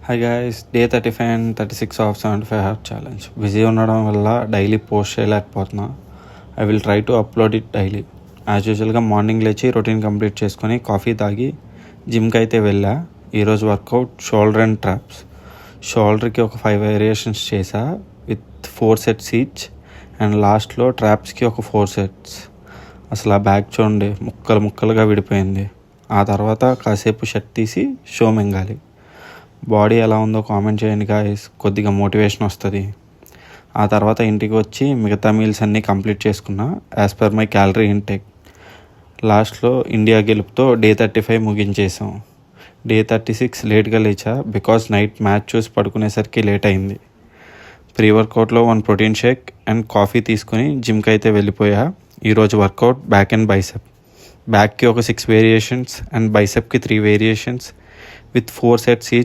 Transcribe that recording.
Hi guys, day 35 and 36 of 75 hard challenge. Busy ఉండడం వల్ల daily post చేయలేకపోతున్నా. I will try to upload it daily. As యూజువల్గా morning లేచి routine complete చేసుకొని coffee తాగి జిమ్కి అయితే వెళ్ళా. ఈరోజు వర్కౌట్ షోల్డర్ అండ్ ట్రాప్స్. షోల్డర్కి ఒక 5 వేరియేషన్స్ చేసా విత్ 4 సెట్స్ ఈచ్, అండ్ లాస్ట్లో ట్రాప్స్కి ఒక 4 సెట్స్. అసలు ఆ బ్యాక్ చూడండి, ముక్కలు ముక్కలుగా విడిపోయింది. ఆ తర్వాత కాసేపు షర్ట్ తీసి షో మింగాలి. బాడీ ఎలా ఉందో కామెంట్ చేయండి గాయస్, కొద్దిగా మోటివేషన్ వస్తుంది. ఆ తర్వాత ఇంటికి వచ్చి మిగతా మీల్స్ అన్నీ కంప్లీట్ చేసుకున్నా as per my calorie intake. లాస్ట్లో ఇండియా గెలుపుతో డే 35 ముగించేసాం. డే 36 లేట్గా లేచా బికాస్ నైట్ మ్యాచ్ చూసి పడుకునేసరికి లేట్ అయింది. ప్రీ వర్కౌట్లో 1 ప్రోటీన్ షేక్ అండ్ కాఫీ తీసుకుని జిమ్కి అయితే వెళ్ళిపోయా. ఈరోజు వర్కౌట్ బ్యాక్ అండ్ బైసెప్. బ్యాక్కి ఒక 6 వేరియేషన్స్ అండ్ బైసెప్కి 3 వేరియేషన్స్ విత్ 4 సెట్స్ ఈచ్.